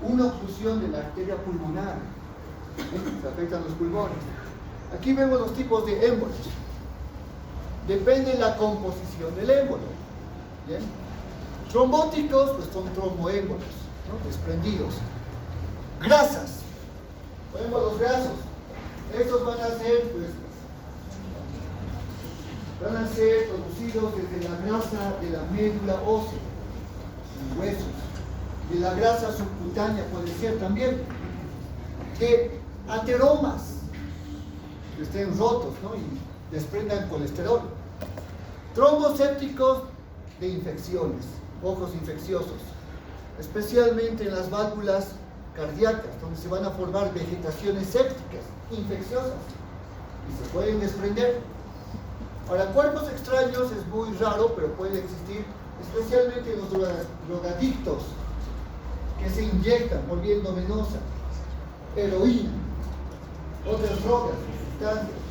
una oclusión de la arteria pulmonar. Se afectan los pulmones. Aquí vemos los tipos de émbolos. Depende de la composición del émbolo. ¿Bien? Trombóticos, pues son tromboémbolos, ¿no? Desprendidos. Grasas, émbolos grasos. Estos van a ser producidos desde la grasa de la médula ósea, en huesos, de la grasa subcutánea puede ser también, de ateromas que estén rotos, ¿no? Y desprendan colesterol. Trombosépticos de infecciones, focos infecciosos, especialmente en las válvulas cardíacas, donde se van a formar vegetaciones sépticas, infecciosas, y se pueden desprender. Para cuerpos extraños es muy raro, pero puede existir, especialmente en los drogadictos, que se inyectan por vía endovenosa, heroína, otras drogas, sustancias.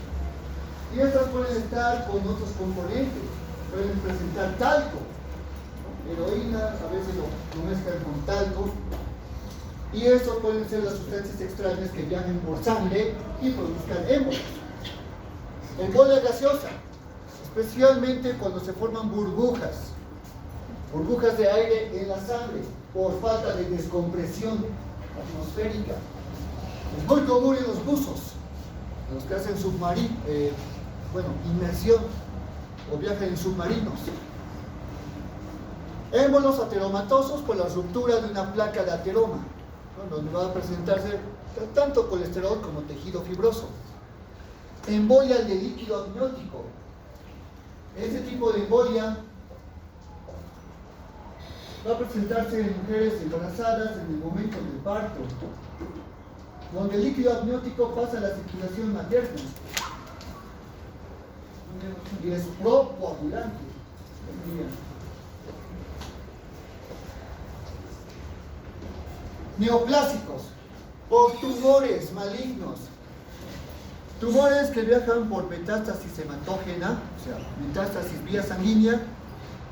Y estas pueden estar con otros componentes, pueden presentar talco, ¿no? Heroína, a veces lo mezclan con talco, y estos pueden ser las sustancias extrañas que viajen por sangre y produzcan émbolos. Embolia gaseosa, especialmente cuando se forman burbujas de aire en la sangre por falta de descompresión atmosférica. Es muy común en los buzos, en los que hacen inmersión o viajan en submarinos. Émbolos ateromatosos por la ruptura de una placa de ateroma, ¿no? Donde va a presentarse tanto colesterol como tejido fibroso. Embolia de líquido amniótico. Este tipo de embolia va a presentarse en mujeres embarazadas en el momento del parto, donde el líquido amniótico pasa a la circulación materna y es procoagulante. Neoplásicos, por tumores malignos. Tumores que viajan por metástasis hematógena, o sea, metástasis vía sanguínea,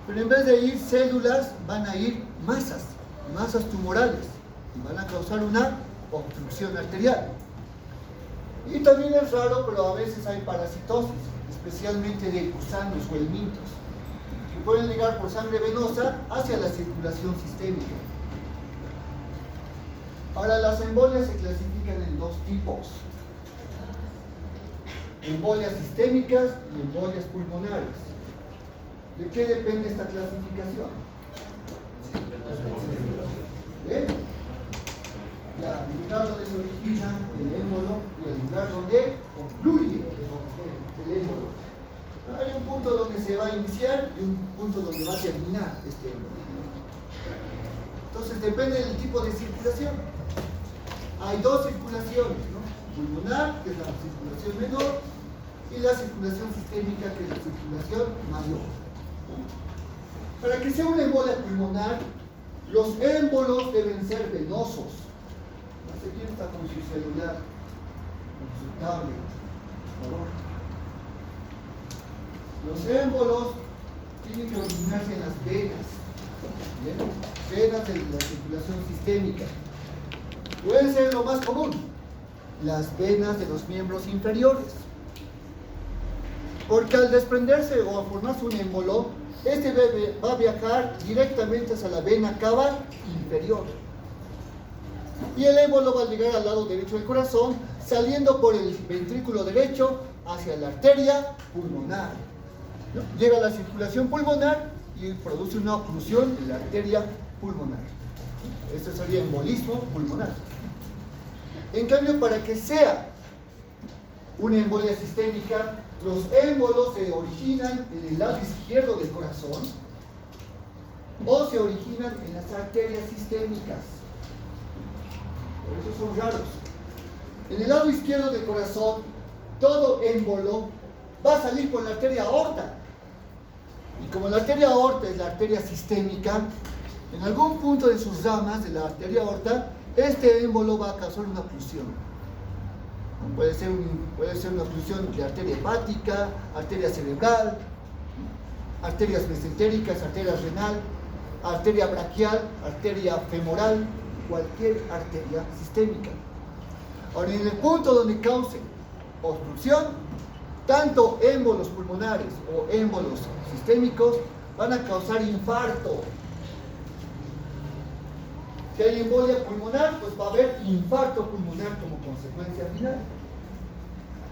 pero en vez de ir células, van a ir masas tumorales, y van a causar una obstrucción arterial. Y también es raro, pero a veces hay parasitosis, especialmente de gusanos o helmintos, que pueden llegar por sangre venosa hacia la circulación sistémica. Ahora, las embolias se clasifican en dos tipos: embolias sistémicas y embolias pulmonares. ¿De qué depende esta clasificación? ¿Eh? El lugar donde se origina el émbolo y el lugar donde concluye el émbolo. Hay un punto donde se va a iniciar y un punto donde va a terminar este émbolo. Entonces depende del tipo de circulación. Hay dos circulaciones, ¿no? Pulmonar, que es la circulación menor, y la circulación sistémica, que es la circulación mayor. Para que sea una embolia pulmonar, los émbolos deben ser venosos. No sé quién está con su celular, con su tablet, por favor. Los émbolos tienen que originarse en las venas, ¿bien? Venas de la circulación sistémica. Puede ser lo más común, las venas de los miembros inferiores. Porque al desprenderse o a formarse un émbolo, este va a viajar directamente hacia la vena cava inferior. Y el émbolo va a llegar al lado derecho del corazón, saliendo por el ventrículo derecho hacia la arteria pulmonar. Llega a la circulación pulmonar y produce una oclusión en la arteria pulmonar. Esto sería embolismo pulmonar. En cambio, para que sea una embolia sistémica, los émbolos se originan en el lado izquierdo del corazón o se originan en las arterias sistémicas. Por eso son raros. En el lado izquierdo del corazón, todo émbolo va a salir por la arteria aorta. Y como la arteria aorta es la arteria sistémica, en algún punto de sus ramas de la arteria aorta, este émbolo va a causar una oclusión. Puede ser una oclusión de arteria hepática, arteria cerebral, arterias mesentéricas, arteria renal, arteria braquial, arteria femoral cualquier arteria sistémica. Ahora, en el punto donde cause obstrucción, tanto émbolos pulmonares o émbolos sistémicos van a causar infarto. Si hay embolia pulmonar, pues va a haber infarto pulmonar como consecuencia final.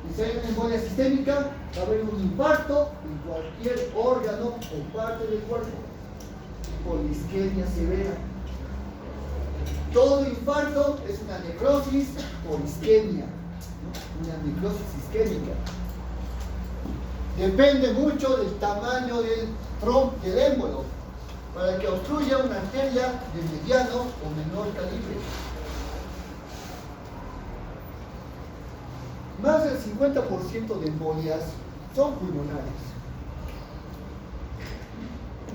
Y si hay una embolia sistémica, va a haber un infarto en cualquier órgano o parte del cuerpo, por isquemia severa. Todo infarto es una necrosis por isquemia, ¿no? Una necrosis isquémica. Depende mucho del tamaño del émbolo, para que obstruya una arteria de mediano o menor calibre. Más del 50% de embolias son pulmonares.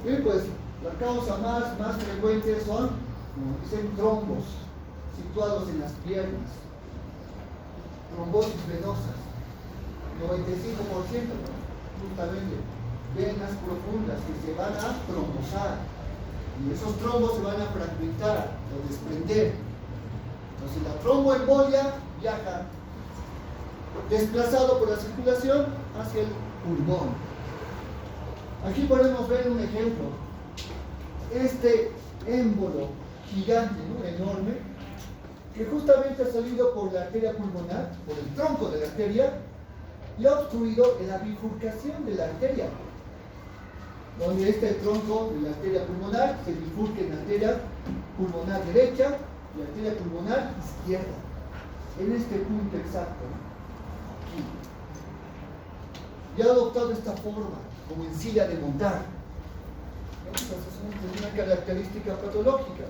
Y pues la causa más frecuente son, como dicen, trombos situados en las piernas, trombosis venosas, 95%, justamente venas profundas que se van a trombosar y esos trombos se van a fragmentar o desprender. Entonces la tromboembolia viaja desplazado por la circulación hacia el pulmón. Aquí podemos ver un ejemplo. Este émbolo gigante, ¿no? Enorme, que justamente ha salido por la arteria pulmonar, por el tronco de la arteria, y ha obstruido la bifurcación de la arteria, donde este tronco de la arteria pulmonar se bifurca en arteria pulmonar derecha y arteria pulmonar izquierda, en este punto exacto, aquí. Y ha adoptado esta forma, como en silla de montar. Entonces, es una característica patológica.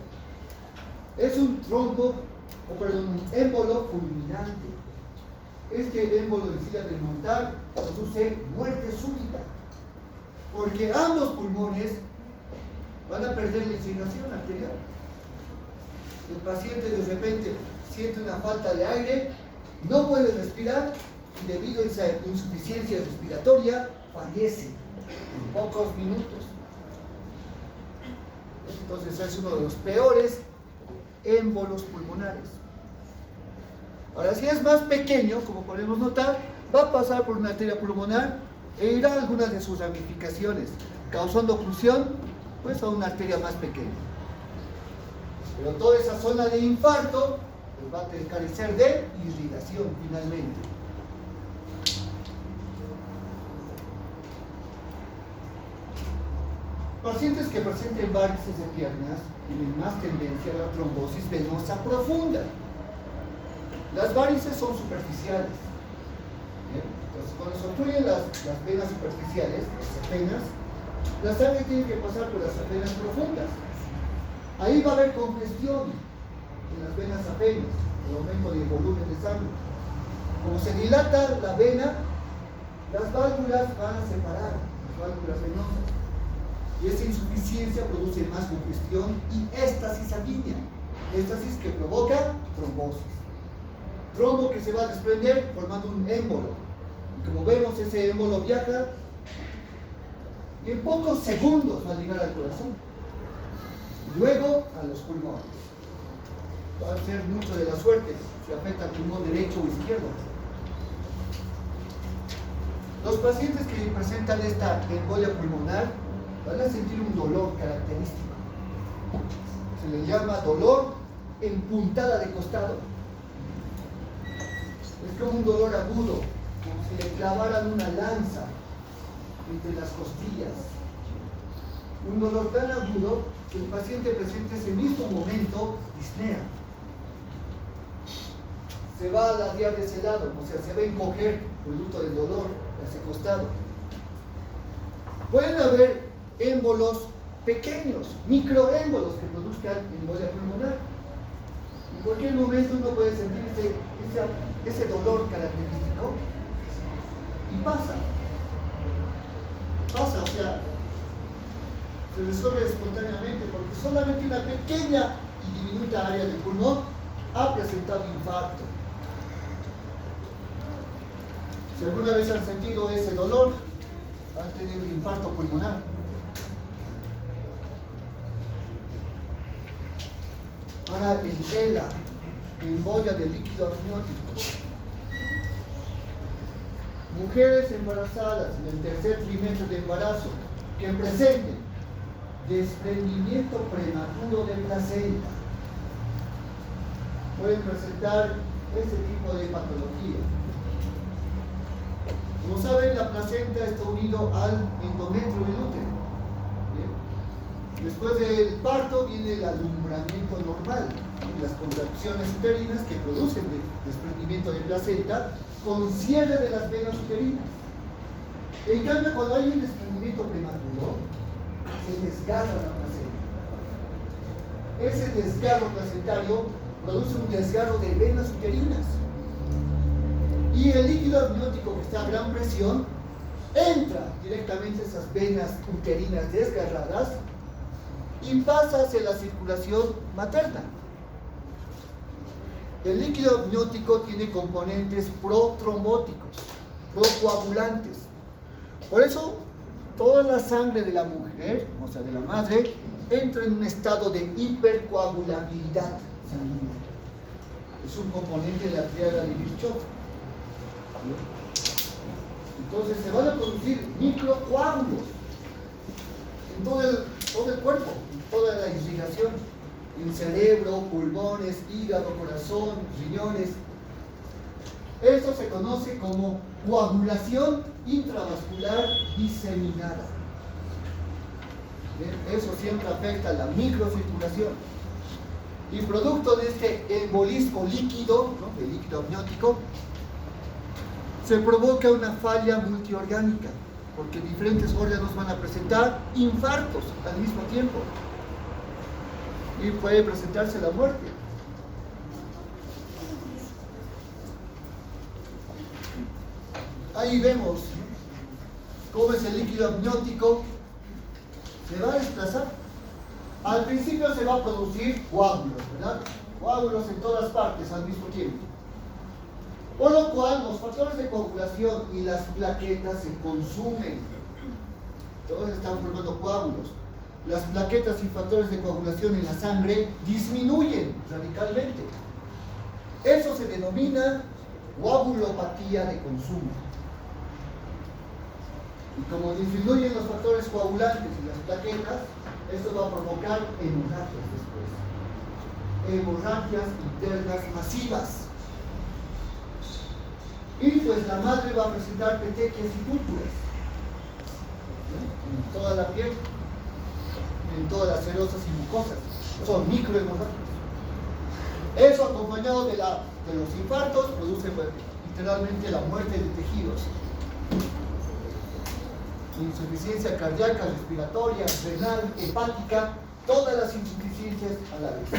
Es un un émbolo fulminante. Este émbolo en silla de montar produce muerte súbita, porque ambos pulmones van a perder la oxigenación arterial. El paciente de repente siente una falta de aire, no puede respirar y debido a esa insuficiencia respiratoria fallece en pocos minutos. Entonces es uno de los peores émbolos pulmonares. Ahora, si es más pequeño, como podemos notar, va a pasar por una arteria pulmonar e irá a algunas de sus ramificaciones, causando oclusión, pues a una arteria más pequeña. Pero toda esa zona de infarto pues, va a carecer de irrigación finalmente. Pacientes que presenten varices de piernas tienen más tendencia a la trombosis venosa profunda. Las varices son superficiales. ¿Bien? Entonces, cuando se obstruyen las venas superficiales, las venas, la sangre tiene que pasar por las venas profundas. Ahí va a haber congestión en las venas apenas, el aumento del volumen de sangre. Como se dilata la vena, las válvulas van a separar, las válvulas venosas. Y esa insuficiencia produce más congestión y éstasis sanguínea. Éstasis que provoca trombosis. Trombo que se va a desprender formando un émbolo. Y como vemos, ese émbolo viaja y en pocos segundos va a llegar al corazón. Luego a los pulmones. Va a ser mucho de la suerte si afecta al pulmón derecho o izquierdo. Los pacientes que presentan esta embolia pulmonar van a sentir un dolor característico. Se le llama dolor en puntada de costado. Es como un dolor agudo, como si le clavaran una lanza entre las costillas. Un dolor tan agudo que el paciente presenta ese mismo momento disnea. Se va a ladear de ese lado, o sea, se va a encoger producto del dolor de ese costado. Pueden haber émbolos pequeños, microémbolos que produzcan embolia pulmonar. En cualquier momento uno puede sentir ese dolor característico y pasa, o sea, se resuelve espontáneamente porque solamente una pequeña y diminuta área del pulmón ha presentado infarto. Si alguna vez han sentido ese dolor, han tenido un infarto pulmonar. Ahora el ELA, embolia de líquido amniótico. Mujeres embarazadas en el tercer trimestre de embarazo que presenten desprendimiento prematuro de placenta pueden presentar este tipo de patología. Como saben, la placenta está unido al endometrio del útero. ¿Bien? Después del parto viene el alumbramiento normal y las contracciones uterinas que producen desprendimiento de placenta con cierre de las venas uterinas. En cambio, cuando hay un desprendimiento prematuro, se desgarra la placenta. Ese desgarro placentario produce un desgarro de venas uterinas. Y el líquido amniótico que está a gran presión entra directamente a esas venas uterinas desgarradas y pasa hacia la circulación materna. El líquido amniótico tiene componentes protrombóticos, procoagulantes. Por eso, toda la sangre de la mujer, o sea, de la madre, entra en un estado de hipercoagulabilidad sanguínea. Es un componente de la triada de Virchow. Entonces se van a producir microcoágulos en todo el cuerpo, en toda la irrigación, en cerebro, pulmones, hígado, corazón, riñones. Esto se conoce como coagulación intravascular diseminada. Bien, eso siempre afecta a la microcirculación. Y producto de este embolismo líquido, ¿no?, de líquido amniótico, se provoca una falla multiorgánica, porque diferentes órganos van a presentar infartos al mismo tiempo. Y puede presentarse la muerte. Ahí vemos cómo es el líquido amniótico. Se va a desplazar. Al principio se va a producir coágulos, ¿verdad? Coágulos en todas partes al mismo tiempo. Por lo cual los factores de coagulación y las plaquetas se consumen. Todos están formando coágulos. Las plaquetas y factores de coagulación en la sangre disminuyen radicalmente. Eso se denomina coagulopatía de consumo. Y como disminuyen los factores coagulantes y las plaquetas, esto va a provocar hemorragias después. Hemorragias internas masivas. Y pues la madre va a presentar petequias y púrpuras, ¿no?, en toda la piel, en todas las serosas y mucosas. Son microhemorragias. Eso acompañado de los infartos produce, pues, literalmente la muerte de tejidos. Insuficiencia cardíaca, respiratoria, renal, hepática, todas las insuficiencias a la vez.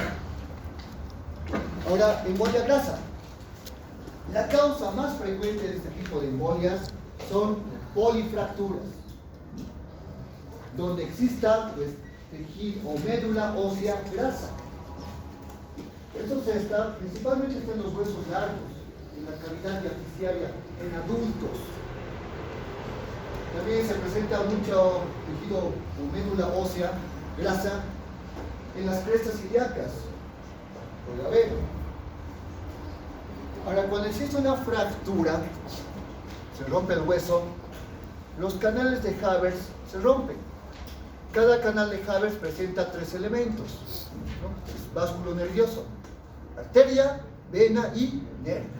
Ahora, embolia grasa. La causa más frecuente de este tipo de embolias son polifracturas, donde exista, pues, tejido o médula ósea grasa. Esto principalmente está en los huesos largos, en la cavidad diafisiaria, en adultos. También se presenta mucho tejido o médula ósea grasa en las crestas ilíacas, puede haber. Ahora, cuando existe una fractura, se rompe el hueso, los canales de Havers se rompen. Cada canal de Havers presenta 3 elementos, ¿no? Es básculo nervioso, arteria, vena y nervio.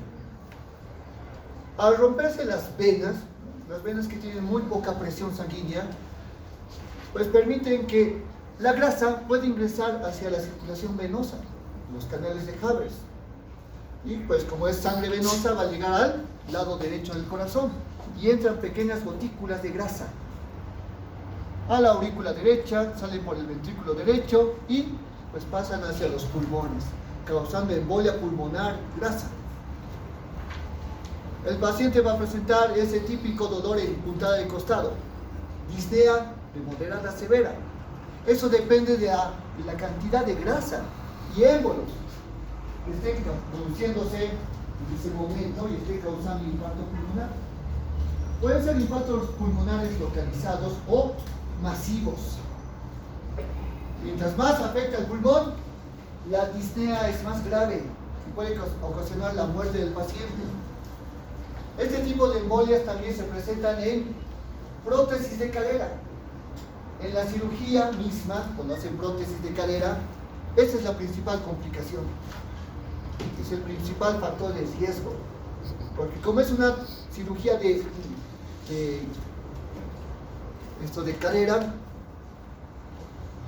Al romperse las venas que tienen muy poca presión sanguínea, pues permiten que la grasa pueda ingresar hacia la circulación venosa, los canales de Havers. Y pues como es sangre venosa, va a llegar al lado derecho del corazón y entran pequeñas gotículas de grasa a la aurícula derecha, salen por el ventrículo derecho y pues pasan hacia los pulmones, causando embolia pulmonar grasa. El paciente va a presentar ese típico dolor en puntada de costado, disnea de moderada a severa. Eso depende de la cantidad de grasa y émbolos que estén produciéndose en ese momento y esté causando infarto pulmonar. Pueden ser infartos pulmonares localizados o masivos. Mientras más afecta el pulmón, la disnea es más grave y puede ocasionar la muerte del paciente. Este tipo de embolias también se presentan en prótesis de cadera. En la cirugía misma, cuando hacen prótesis de cadera, esa es la principal complicación. Es el principal factor de riesgo. Porque como es una cirugía de cadera,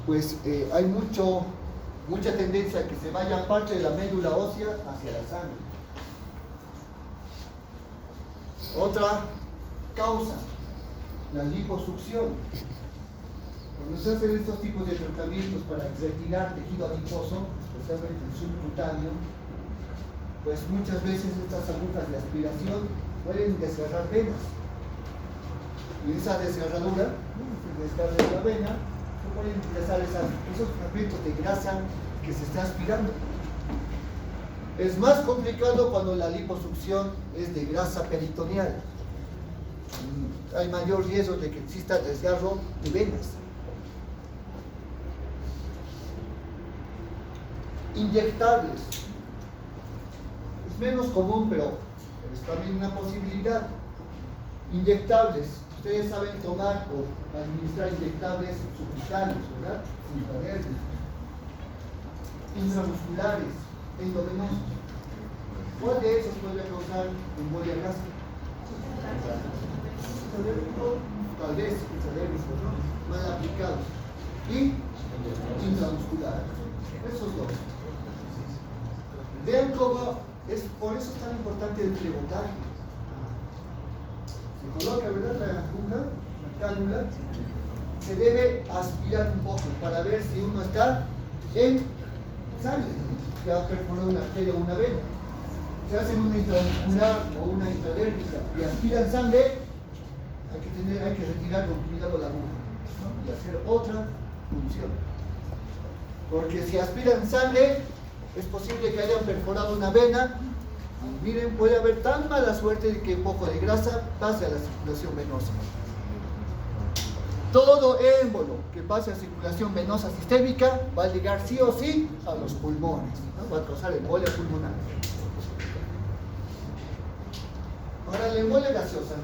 pues hay mucha tendencia a que se vaya parte de la médula ósea hacia la sangre. Otra causa, la liposucción. Cuando se hacen estos tipos de tratamientos para retirar tejido adiposo, especialmente el subcutáneo, pues muchas veces estas agujas de aspiración pueden desgarrar venas. Y esa desgarradura, se desgarra la vena, se pueden ingresar esos fragmentos de grasa que se está aspirando. Es más complicado cuando la liposucción es de grasa peritoneal. Hay mayor riesgo de que exista desgarro de venas. Inyectables. Es menos común, pero es también una posibilidad. Inyectables. Ustedes saben tomar o administrar inyectables subcutáneos, ¿verdad? Intradérmicos. Intramusculares, endovenosos. ¿Cuál de esos puede causar embolia gástrica? Tal vez intradérmicos, ¿no? Mal aplicados. Y intramusculares. Esos dos. Vean cómo es, por eso es tan importante el rebotaje. Se coloca, ¿verdad? La aguja, la cánula, se debe aspirar un poco para ver si uno está en sangre, que ha perforado una arteria o una vena. Se hacen una intramuscular o una intradérmica y aspiran sangre, hay que retirar con cuidado la aguja, ¿no? Y hacer otra función. Porque si aspiran sangre, es posible que hayan perforado una vena. Y miren, puede haber tan mala suerte de que un poco de grasa pase a la circulación venosa. Todo émbolo que pase a circulación venosa sistémica va a llegar sí o sí a los pulmones, ¿no? Va a causar embolia pulmonar. Ahora, la embolia gaseosa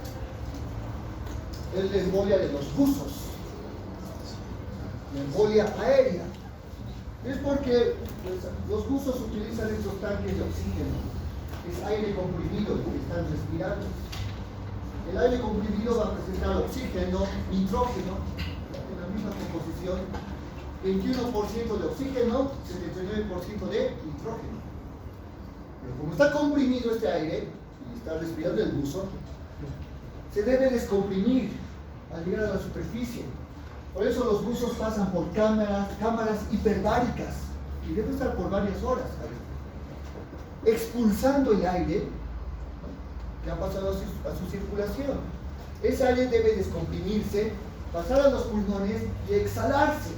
es la embolia de los buzos. La embolia aérea es porque pues, los buzos utilizan estos tanques de oxígeno. Es aire comprimido el que están respirando. El aire comprimido va a presentar oxígeno, nitrógeno, en la misma composición, 21% de oxígeno, 79% de nitrógeno. Pero como está comprimido este aire, y está respirando el buzo, se debe descomprimir al llegar a la superficie. Por eso los buzos pasan por cámaras hiperbáricas, y deben estar por varias horas, expulsando el aire que ha pasado a su circulación. Ese aire debe descomprimirse, pasar a los pulmones y exhalarse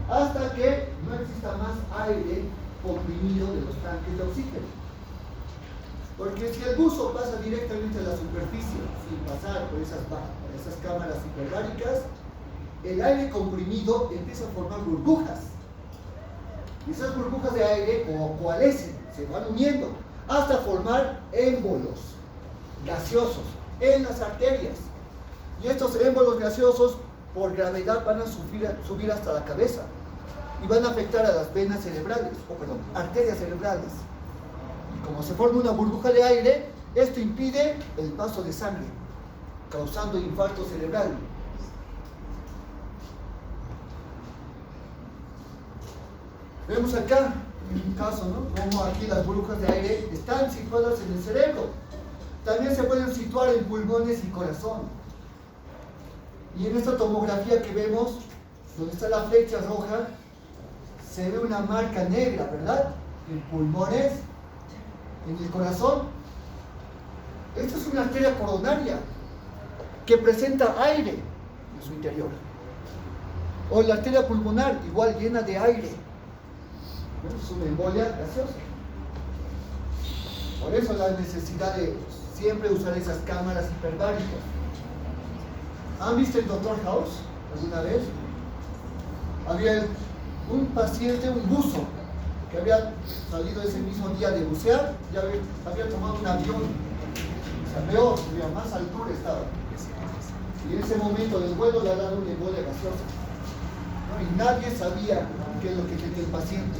hasta que no exista más aire comprimido de los tanques de oxígeno. Porque si el buzo pasa directamente a la superficie sin pasar por esas cámaras hiperbáricas, el aire comprimido empieza a formar burbujas. Y esas burbujas de aire coalescen, se van uniendo hasta formar émbolos gaseosos en las arterias. Y estos émbolos gaseosos, por gravedad, van a subir hasta la cabeza y van a afectar a las venas cerebrales, arterias cerebrales. Y como se forma una burbuja de aire, esto impide el paso de sangre, causando infarto cerebral. Vemos acá un caso, ¿no? Como aquí las burbujas de aire están situadas en el cerebro. También se pueden situar en pulmones y corazón. Y en esta tomografía que vemos, donde está la flecha roja, se ve una marca negra, ¿verdad? En pulmones, en el corazón. Esta es una arteria coronaria que presenta aire en su interior. O la arteria pulmonar, igual llena de aire. Es una embolia gaseosa. Por eso la necesidad de siempre usar esas cámaras hiperbáricas. ¿Han visto el Dr. House alguna vez? Había un paciente, un buzo, que había salido ese mismo día de bucear, ya había tomado un avión, o sea, peor, más altura estaba. Y en ese momento del vuelo le ha dado una embolia gaseosa, ¿no? Y nadie sabía qué es lo que tenía el paciente.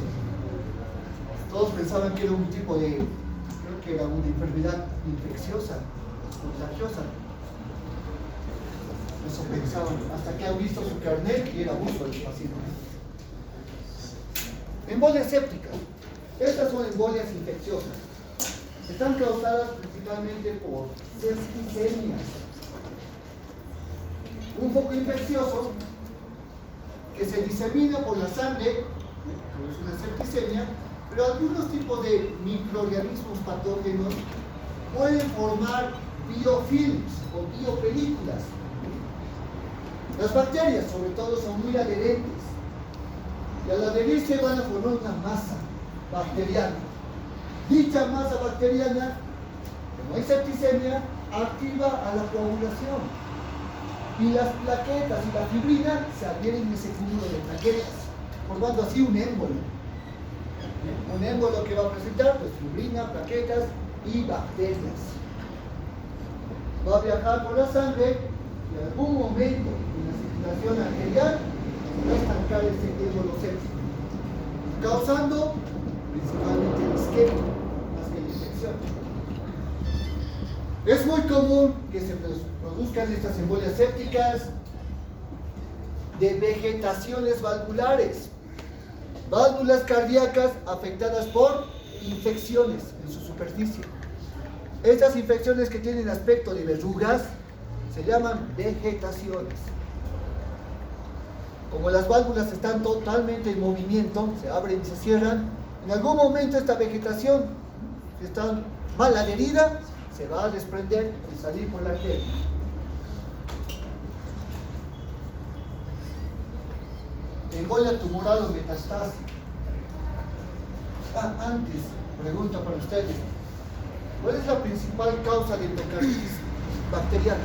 Todos pensaban que era un tipo de, creo que era una enfermedad infecciosa, contagiosa. Eso pensaban, hasta que han visto su carnet y era buzo del paciente. Embolias sépticas. Estas son embolias infecciosas. Están causadas principalmente por septicemias. Un foco infeccioso que se disemina por la sangre, es una septicemia, pero algunos tipos de microorganismos patógenos pueden formar biofilms o biopelículas. Las bacterias, sobre todo, son muy adherentes. Y al adherirse van a formar una masa bacteriana. Dicha masa bacteriana, como hay septicemia, activa a la coagulación. Y las plaquetas y la fibrina se adhieren en ese cúmulo de plaquetas, formando así un émbolo. Un émbolo que va a presentar, pues, fibrina, plaquetas y bacterias. Va a viajar por la sangre y en algún momento en la circulación arterial va a estancar ese émbolo séptico, causando principalmente el isquemia más que la infección. Es muy común que se produzcan estas embolias sépticas de vegetaciones valvulares, válvulas cardíacas afectadas por infecciones en su superficie. Estas infecciones que tienen aspecto de verrugas se llaman vegetaciones. Como las válvulas están totalmente en movimiento, se abren y se cierran, en algún momento esta vegetación, si está mal adherida, se va a desprender y salir por la arteria. Embolia tumoral o metastásica. Antes, pregunta para ustedes, ¿cuál es la principal causa de endocarditis bacteriana?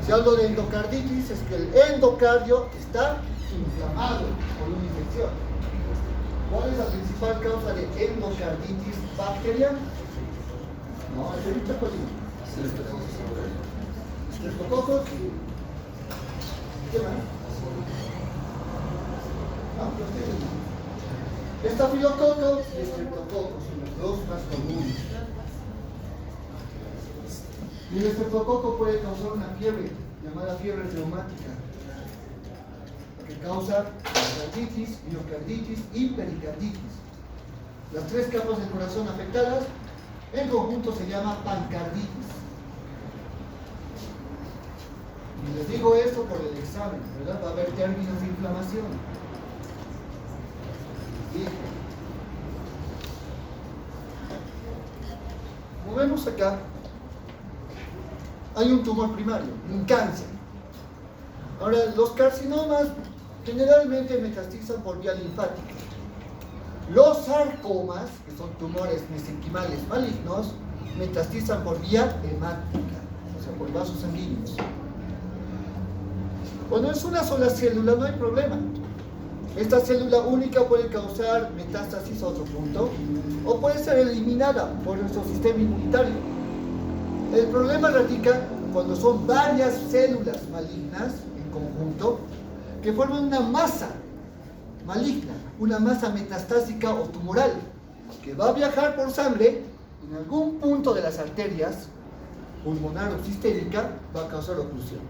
Si hablo de endocarditis, es que el endocardio está inflamado por una infección. ¿Cuál es la principal causa de endocarditis bacteriana? No, es el Streptococcus. Streptococcus. ¿Qué más? No, ustedes no. Estafilococcus y Streptococcus son los dos más comunes. Y el estreptococo puede causar una fiebre, llamada fiebre reumática, que causa miocarditis, miocarditis y pericarditis. Las tres capas del corazón afectadas, en conjunto se llama pancarditis. Y les digo esto por el examen, ¿verdad? Va a haber términos de inflamación. Y como vemos acá, hay un tumor primario, un cáncer. Ahora, los carcinomas generalmente metastizan por vía linfática. Los sarcomas, que son tumores mesenquimales malignos, metastizan por vía hemática, o sea, por vasos sanguíneos. Cuando es una sola célula no hay problema. Esta célula única puede causar metástasis a otro punto o puede ser eliminada por nuestro sistema inmunitario. El problema radica cuando son varias células malignas en conjunto que forman una masa maligna, una masa metastásica o tumoral que va a viajar por sangre en algún punto de las arterias pulmonar o sistémica, va a causar oclusión,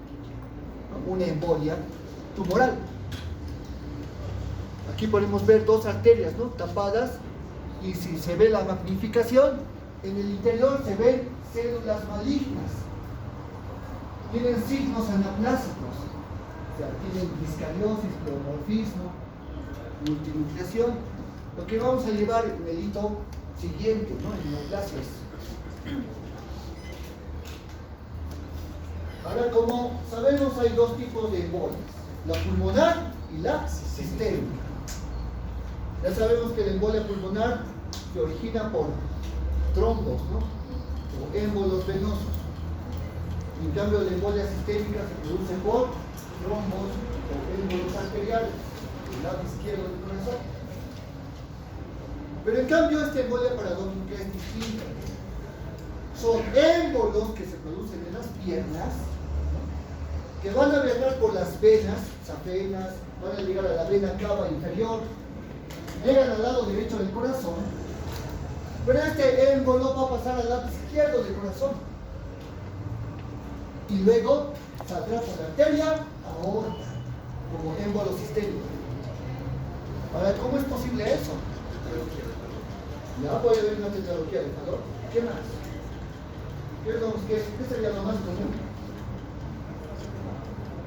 ¿no? Una embolia tumoral. Aquí podemos ver dos arterias, ¿no?, tapadas, y si se ve la magnificación, en el interior se ven células malignas. Tienen signos anaplásicos, o sea, tienen discariosis, pleomorfismo, multinucleación, lo que vamos a llevar en el hito siguiente, ¿no?, en neoplasias. Ahora, como sabemos, hay dos tipos de embolias, la pulmonar y la sistémica. Ya sabemos que la embolia pulmonar se origina por trombos, ¿no?, o émbolos venosos. En cambio, la embolia sistémica se produce por trombos o émbolos arteriales, el lado izquierdo del corazón. Pero en cambio esta embolia paradójica es distinta. Son émbolos que se producen en las piernas, que van a viajar por las venas, safenas, van a llegar a la vena cava inferior, llegan al lado derecho del corazón, pero este émbolo va a pasar al lado izquierdo del corazón y luego saldrá por la arteria aorta como émbolo sistémico. Ahora, ¿cómo es posible eso? Ya voy a ver una tecnología de calor. ¿Qué más? ¿Qué sería lo más común?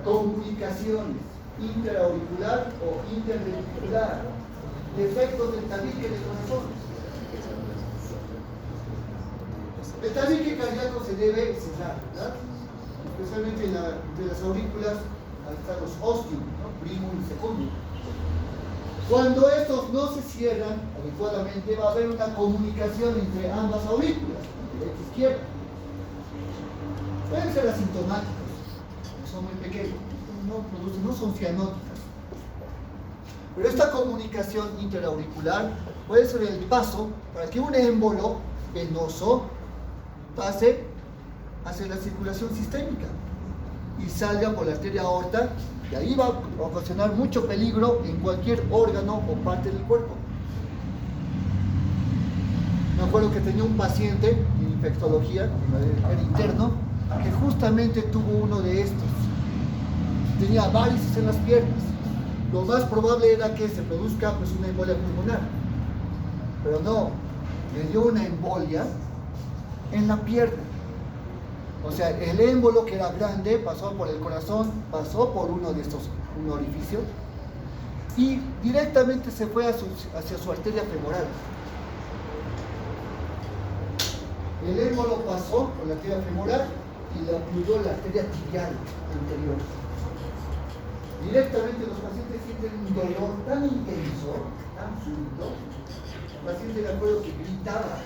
Comunicaciones interauricular o interventricular, defectos del tabique del corazón. El tabique cardíaco se debe cerrar, ¿verdad? Especialmente entre las aurículas están los ostium, ¿no? Primum y secundum. Cuando estos no se cierran adecuadamente, va a haber una comunicación entre ambas aurículas, derecha e izquierda. Pueden ser asintomáticos, son muy pequeños, no son cianóticas. Pero esta comunicación interauricular puede ser el paso para que un émbolo venoso pase hacia la circulación sistémica y salga por la arteria aorta, y ahí va a ocasionar mucho peligro en cualquier órgano o parte del cuerpo. Me acuerdo que tenía un paciente en infectología, era interno, que justamente tuvo uno de estos. Tenía varices en las piernas. Lo más probable era que se produzca pues, una embolia pulmonar, pero no, le dio una embolia en la pierna. O sea, el émbolo, que era grande, pasó por el corazón, pasó por un orificio y directamente se fue hacia su arteria femoral. El émbolo pasó por la arteria femoral y le ocluyó la arteria tibial anterior. Directamente los pacientes sienten un dolor tan intenso, tan súbito. El paciente, de acuerdo, que gritaba,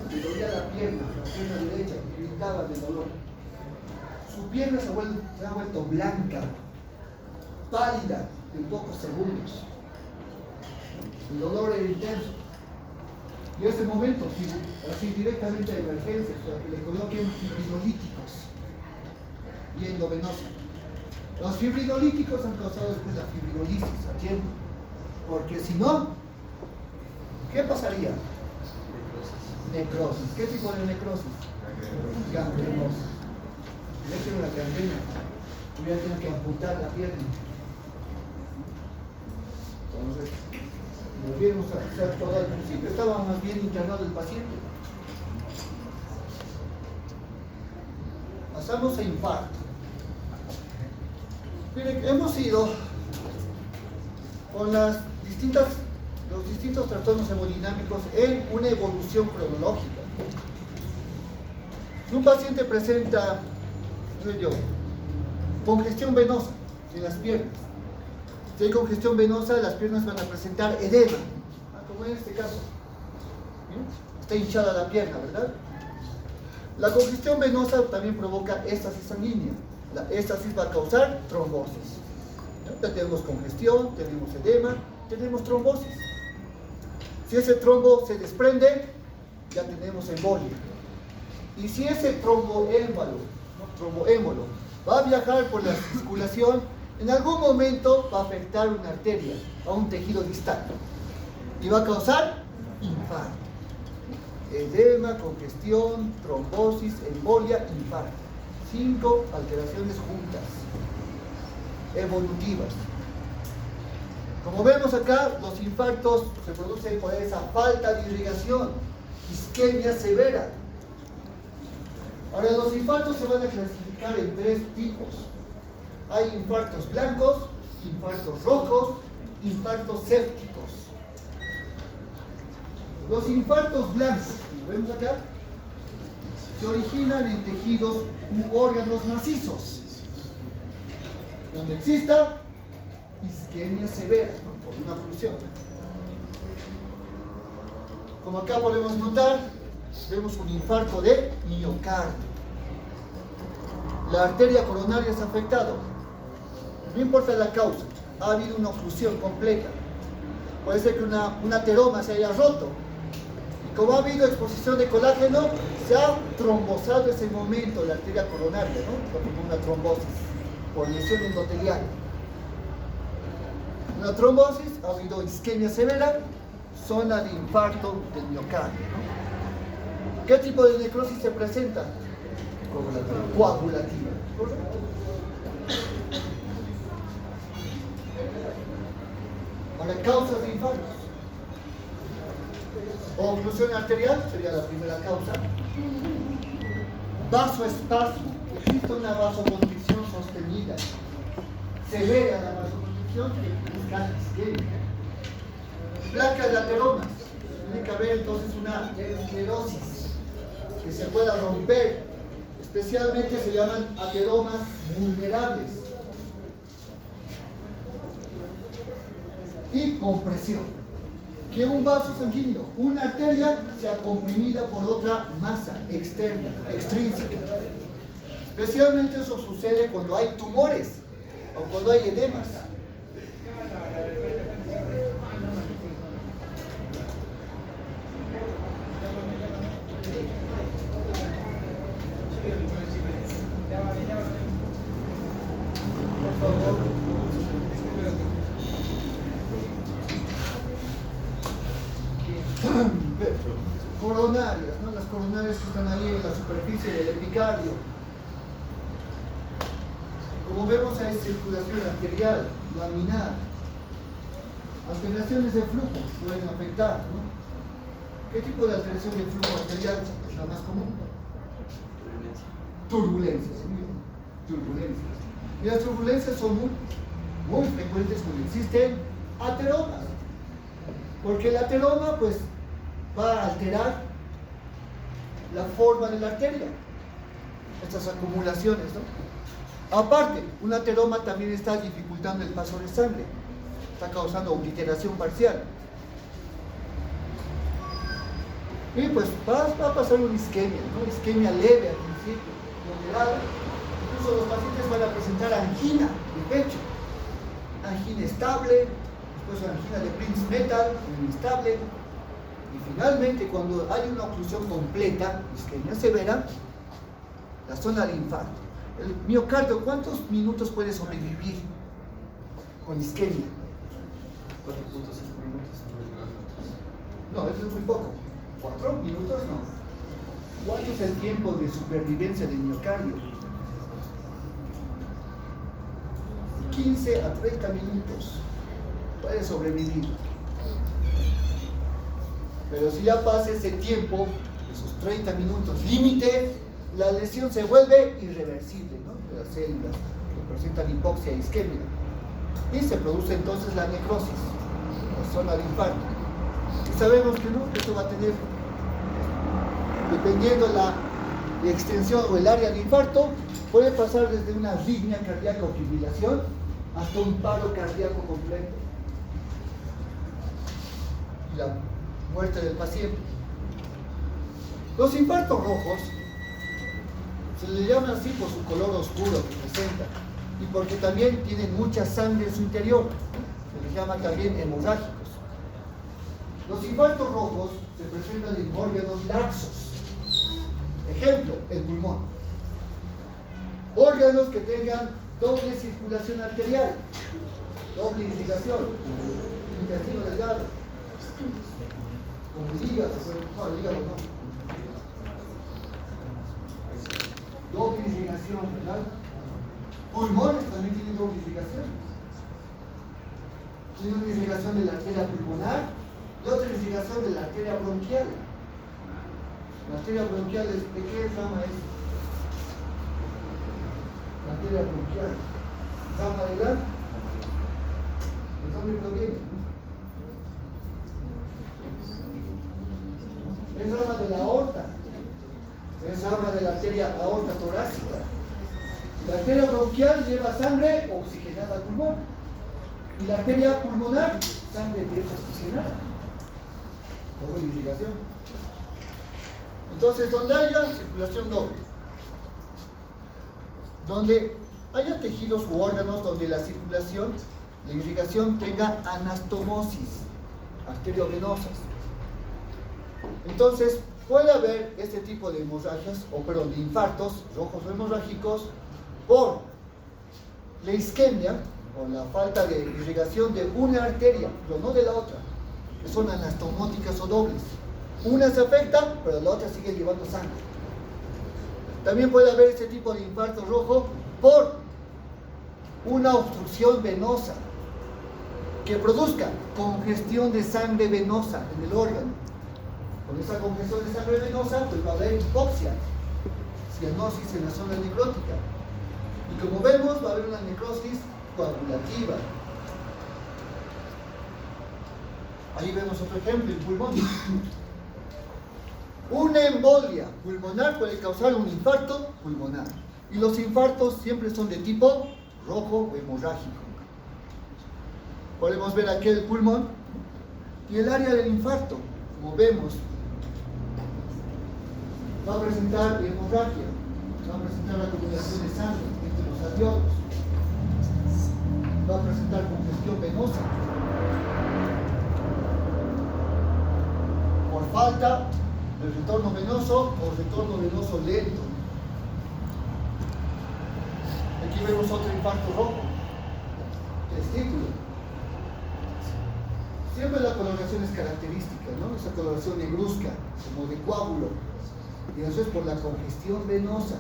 le dolía la pierna derecha, gritaba de dolor. Su pierna se ha vuelto blanca, pálida en pocos segundos. El dolor era intenso. Y en ese momento, así directamente a emergencias, para que le coloquen fibrinolíticos y endovenosa. Los fibrinolíticos han causado después la fibrinolisis a tiempo, porque si no, ¿qué pasaría? Necrosis. ¿Qué tipo de necrosis? Gangrenosis. Le hicieron la gangrena, hubiera tenido que amputar la pierna. Entonces, volvimos a hacer todo al principio, estaba más bien internado el paciente. Pasamos a infarto. Miren, hemos ido con los distintos trastornos hemodinámicos en una evolución cronológica. Si un paciente presenta, congestión venosa en las piernas, si hay congestión venosa, las piernas van a presentar edema, como en este caso. Está hinchada la pierna, ¿verdad? La congestión venosa también provoca éstasis sanguínea. La éstasis va a causar trombosis. Tenemos congestión, tenemos edema, tenemos trombosis. Si ese trombo se desprende, ya tenemos embolia. Y si ese tromboémbolo va a viajar por la circulación, en algún momento va a afectar una arteria, a un tejido distal, y va a causar infarto. Edema, congestión, trombosis, embolia, infarto. 5 alteraciones juntas, evolutivas. Como vemos acá, los infartos se producen por esa falta de irrigación, isquemia severa. Ahora, los infartos se van a clasificar en 3 tipos. Hay infartos blancos, infartos rojos, infartos sépticos. Los infartos blancos, como vemos acá, se originan en tejidos u órganos macizos, donde exista isquemia severa, ¿no? Por una función. Como acá podemos notar, vemos un infarto de miocardio. La arteria coronaria es afectada. no importa la causa, ha habido una oclusión completa. Puede ser que un ateroma se haya roto. Y como ha habido exposición de colágeno, se ha trombosado ese momento la arteria coronaria, ¿no? Como una trombosis por lesión endotelial. Una trombosis, ha habido isquemia severa, zona de infarto del miocardio, ¿no? ¿Qué tipo de necrosis se presenta? Coagulativa. ¿Correcto? Ahora, causas de infartos. Oclusión arterial sería la primera causa. Vasoespasmo. Existe una vasoconstricción sostenida. Severa la vasoconstricción, que es casi isquémica. Placas de ateromas. Tiene que haber entonces una esclerosis que se pueda romper. Especialmente se llaman ateromas vulnerables. Y compresión. Que un vaso sanguíneo, una arteria, sea comprimida por otra masa externa, extrínseca. Especialmente eso sucede cuando hay tumores o cuando hay edemas. Por favor. Coronarias, ¿no? Las coronarias que están ahí en la superficie del epicardio. Como vemos, hay circulación arterial, laminar. Alteraciones de flujo pueden afectar, ¿no? ¿Qué tipo de alteración de flujo arterial es la más común? Turbulencias. Turbulencias. Y las turbulencias son muy frecuentes cuando existen ateromas. Porque el ateroma, pues, va a alterar la forma de la arteria. Estas acumulaciones, ¿no? Aparte, un ateroma también está dificultando el paso de sangre. Está causando obliteración parcial. Y pues va a pasar una isquemia, ¿no? Isquemia leve al principio, moderada. Incluso los pacientes van a presentar angina de pecho. Angina estable, después angina de Prince Metal, inestable. Y finalmente, cuando hay una oclusión completa, isquemia severa, la zona de infarto. El miocardio, ¿cuántos minutos puede sobrevivir con isquemia? 4.5 minutos. No, eso es muy poco. 4 minutos no. ¿Cuánto es el tiempo de supervivencia del miocardio? 15 a 30 minutos puede sobrevivir. Pero si ya pasa ese tiempo, esos 30 minutos límite, la lesión se vuelve irreversible, ¿no? De las células que presentan hipoxia e isquemia. Y se produce entonces la necrosis, la zona de infarto. Y sabemos que no, esto va a tener, dependiendo la extensión o el área de infarto, puede pasar desde una arritmia cardíaca o fibrilación hasta un paro cardíaco completo. Y la muerte del paciente. Los infartos rojos se les llama así por su color oscuro que presentan y porque también tienen mucha sangre en su interior. Se les llama también hemorrágicos. Los infartos rojos se presentan en órganos laxos. Ejemplo, el pulmón. Órganos que tengan doble circulación arterial, doble irrigación, intestino delgado, como el hígado, no, el hígado no. Doble irrigación, ¿verdad? Pulmones también tienen doble irrigación. Tiene una irrigación de la arteria pulmonar y otra irrigación de la arteria bronquial. La arteria bronquial, ¿de qué rama es? La arteria bronquial. ¿Rama de la? ¿De dónde proviene? Es rama de la aorta. Es rama de la arteria aorta torácica. La arteria bronquial lleva sangre oxigenada al pulmón. Y la arteria pulmonar, sangre desoxigenada. Doble irrigación. Entonces, donde haya circulación doble, donde haya tejidos u órganos donde la circulación, la irrigación tenga anastomosis arteriovenosas. Entonces, puede haber este tipo de hemorragias, de infartos rojos o hemorrágicos por la isquemia, o la falta de irrigación de una arteria, pero no de la otra, que son anastomóticas o dobles. Una se afecta, pero la otra sigue llevando sangre. También puede haber este tipo de infarto rojo por una obstrucción venosa que produzca congestión de sangre venosa en el órgano. Con esa congestión de sangre venosa, pues va a haber hipoxia, cianosis en la zona necrótica. Y como vemos, va a haber una necrosis coagulativa. Ahí vemos otro ejemplo, el pulmón. Una embolia pulmonar puede causar un infarto pulmonar. Y los infartos siempre son de tipo rojo o hemorrágico. Podemos ver aquí el pulmón y el área del infarto, como vemos, va a presentar hemorragia, va a presentar acumulación de sangre entre los alveolos, va a presentar congestión venosa por falta de retorno venoso o retorno venoso lento. Aquí vemos otro infarto rojo, testículo. Siempre la coloración es característica, ¿no? Esa coloración negruzca, como de coágulo. Y eso es por la congestión venosa.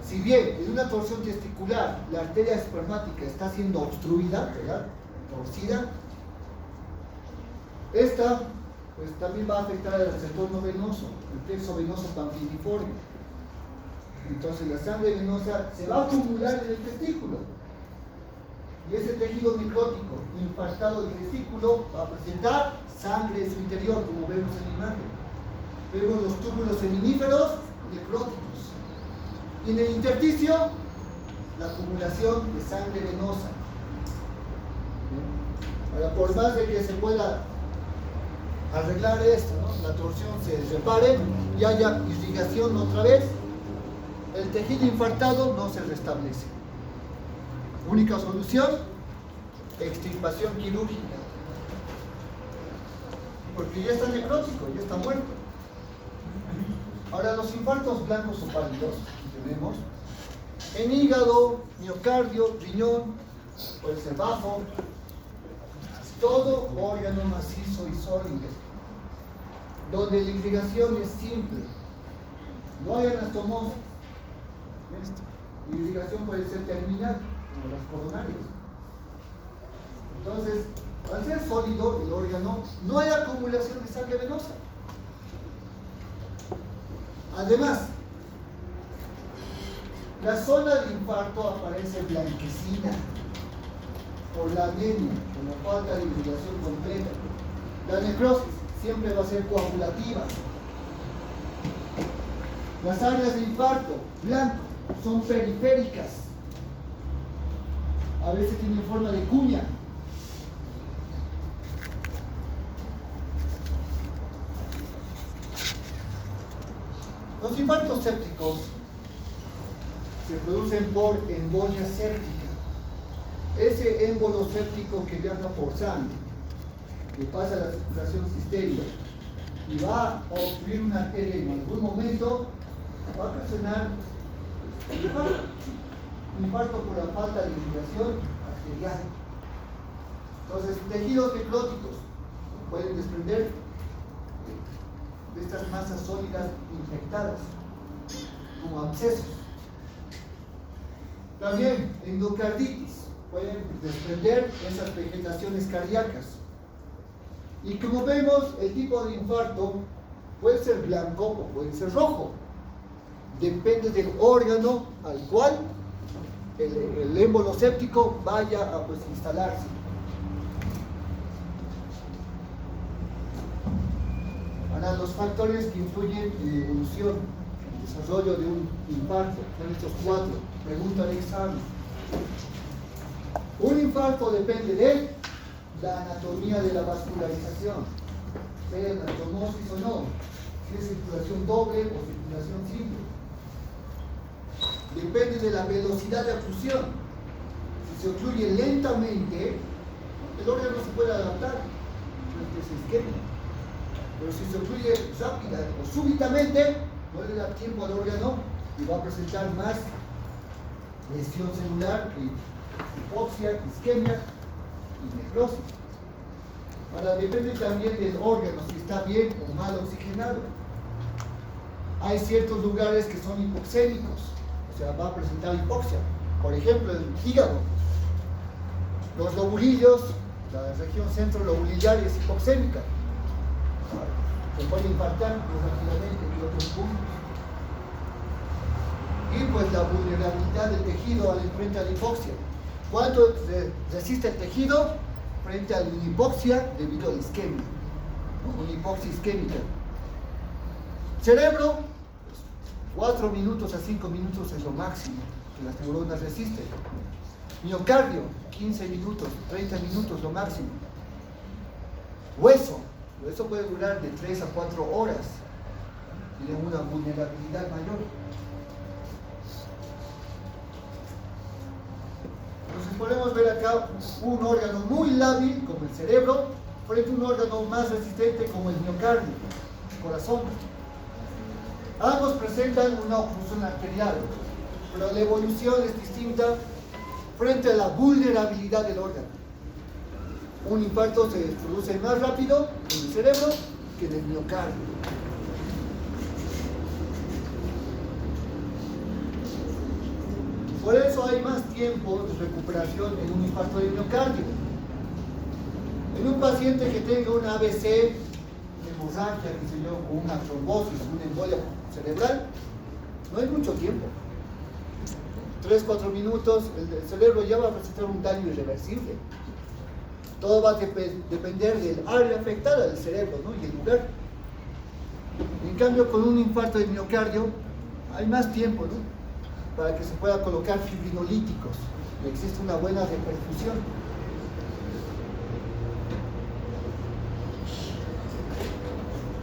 Si bien en una torsión testicular la arteria espermática está siendo obstruida, ¿verdad?, torcida, esta pues también va a afectar al retorno venoso, el plexo venoso panfiliforme. Entonces la sangre venosa se va a acumular en el testículo. Y ese tejido necrótico infartado del testículo va a presentar sangre en su interior, como vemos en la imagen. Vemos los túbulos seminíferos necróticos. Y en el intersticio, la acumulación de sangre venosa. Ahora, por más de que se pueda arreglar esto, ¿no?, la torsión se repare y haya irrigación otra vez, el tejido infartado no se restablece. Única solución, extirpación quirúrgica. Porque ya está necrótico, ya está muerto. Ahora, los infartos blancos o pálidos que tenemos en hígado, miocardio, riñón, puede ser bajo, todo órgano macizo y sólido, donde la irrigación es simple, no hay anastomosis. La irrigación puede ser terminal, como las coronarias. Entonces, al ser sólido el órgano, no hay acumulación de sangre venosa. Además, la zona de infarto aparece blanquecina por la anemia, por la falta de irrigación completa. La necrosis siempre va a ser coagulativa. Las áreas de infarto blanco son periféricas. A veces tienen forma de cuña. Los infartos sépticos se producen por embolia séptica. Ese émbolo séptico que viaja por sangre, que pasa la circulación sistémica y va a obstruir una arteria y en algún momento va a ocasionar un infarto por la falta de irrigación arterial. Entonces, tejidos necróticos pueden desprender de estas masas sólidas infectadas, como abscesos. También endocarditis pueden desprender esas vegetaciones cardíacas. Y como vemos, el tipo de infarto puede ser blanco o puede ser rojo. Depende del órgano al cual el émbolo séptico vaya a instalarse. Ahora, los factores que influyen en la evolución, el desarrollo de un infarto, son estos cuatro. Pregunta de examen. Un infarto depende de la anatomía de la vascularización, sea anastomosis o no, si es circulación doble o circulación simple. depende de la velocidad de oclusión. Si se ocluye lentamente, el órgano se puede adaptar a este esquema. Pero si se ocluye rápida o súbitamente, no le da tiempo al órgano y va a presentar más lesión celular, hipoxia, isquemia y necrosis. Ahora depende también del órgano, si está bien o mal oxigenado. Hay ciertos lugares que son hipoxémicos, o sea, va a presentar hipoxia. Por ejemplo, el hígado, los lobulillos, la región centro-lobulillar es hipoxémica. Se puede infartar muy rápidamente en otros puntos. Y pues la vulnerabilidad del tejido frente a la hipoxia. ¿Cuánto resiste el tejido frente a la hipoxia debido a la isquemia? Una hipoxia isquémica. Cerebro, 4 minutos a 5 minutos es lo máximo que las neuronas resisten. Miocardio, 15 minutos, 30 minutos lo máximo. Hueso puede durar de 3 a 4 horas. Tiene una vulnerabilidad mayor. Entonces podemos ver acá un órgano muy lábil como el cerebro frente a un órgano más resistente como el miocardio, el corazón. Ambos presentan una oclusión arterial, pero la evolución es distinta frente a la vulnerabilidad del órgano. Un infarto se produce más rápido en el cerebro que en el miocardio. Por eso hay más tiempo de recuperación en un infarto de miocardio. En un paciente que tenga un ABC, hemorragia, qué sé yo, o una trombosis, una embolia cerebral, no hay mucho tiempo. 3-4 minutos, el cerebro ya va a presentar un daño irreversible. Todo va a depender del área afectada del cerebro, ¿no? Y el lugar. En cambio, con un infarto de miocardio, hay más tiempo, ¿no? Para que se pueda colocar fibrinolíticos y existe una buena reperfusión.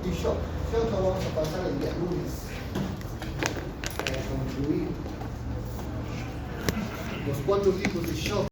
Y shock. Shock lo vamos a pasar el día lunes para concluir los 4 tipos de shock.